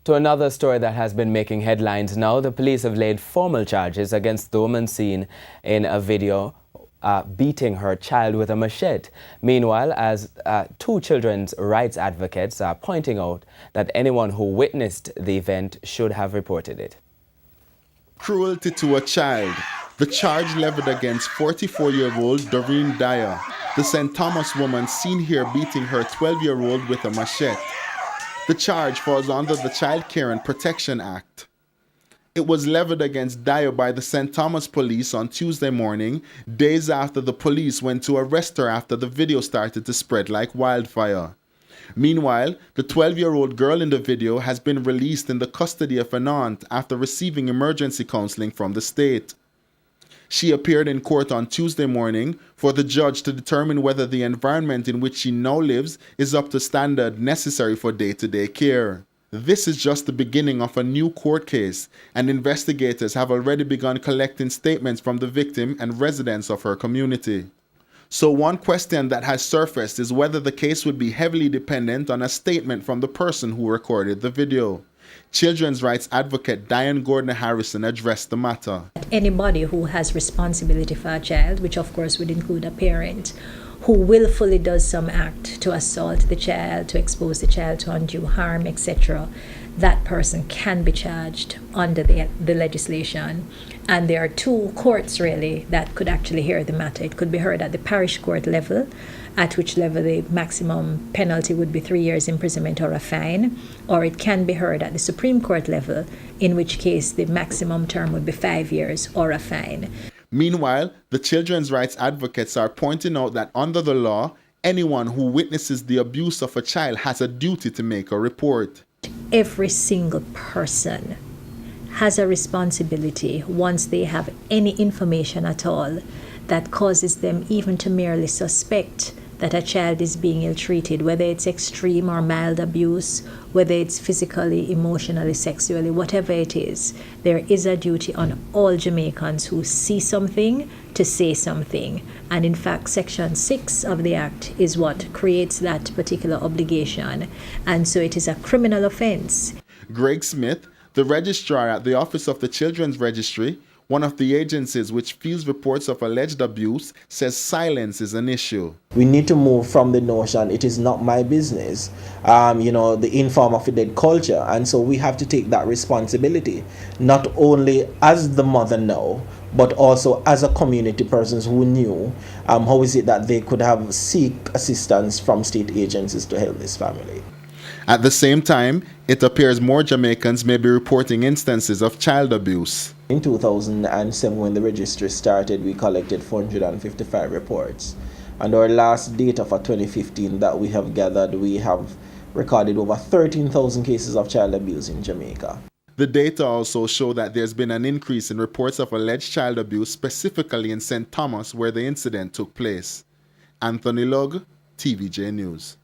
To another story that has been making headlines now, the police have laid formal charges against the woman seen in a video beating her child with a machete. Meanwhile, as two children's rights advocates are pointing out that anyone who witnessed the event should have reported it. Cruelty to a child. The charge leveled against 44-year-old Doreen Dyer, the St. Thomas woman seen here beating her 12-year-old with a machete. The charge falls under the Child Care and Protection Act. It was leveled against Dyer by the St. Thomas police on Tuesday morning, days after the police went to arrest her after the video started to spread like wildfire. Meanwhile, the 12-year-old girl in the video has been released in the custody of an aunt after receiving emergency counseling from the state. She appeared in court on Tuesday morning for the judge to determine whether the environment in which she now lives is up to standard necessary for day-to-day care. This is just the beginning of a new court case, and investigators have already begun collecting statements from the victim and residents of her community. So one question that has surfaced is whether the case would be heavily dependent on a statement from the person who recorded the video. Children's rights advocate Diane Gordon-Harrison addressed the matter. Anybody who has responsibility for a child, which of course would include a parent, who willfully does some act to assault the child, to expose the child to undue harm, etc., that person can be charged under the legislation. And there are two courts really that could actually hear the matter. It could be heard at the parish court level, at which level the maximum penalty would be 3 years imprisonment or a fine, or it can be heard at the Supreme Court level, in which case the maximum term would be 5 years or a fine. Meanwhile, the children's rights advocates are pointing out that under the law, anyone who witnesses the abuse of a child has a duty to make a report. Every single person has a responsibility once they have any information at all that causes them even to merely suspect that a child is being ill-treated, whether it's extreme or mild abuse, whether it's physically, emotionally, sexually, whatever it is. There is a duty on all Jamaicans who see something to say something. And in fact, Section 6 of the Act is what creates that particular obligation. And so it is a criminal offense. Greg Smith, the registrar at the Office of the Children's Registry, one of the agencies which fields reports of alleged abuse, says silence is an issue. We need to move from the notion, it is not my business, the inform of a dead culture. And so we have to take that responsibility, not only as the mother now, but also as a community persons who knew how is it that they could have seek assistance from state agencies to help this family. At the same time, it appears more Jamaicans may be reporting instances of child abuse. In 2007, when the registry started, we collected 455 reports. And our last data for 2015 that we have gathered, we have recorded over 13,000 cases of child abuse in Jamaica. The data also show that there's been an increase in reports of alleged child abuse, specifically in St. Thomas, where the incident took place. Anthony Lugg, TVJ News.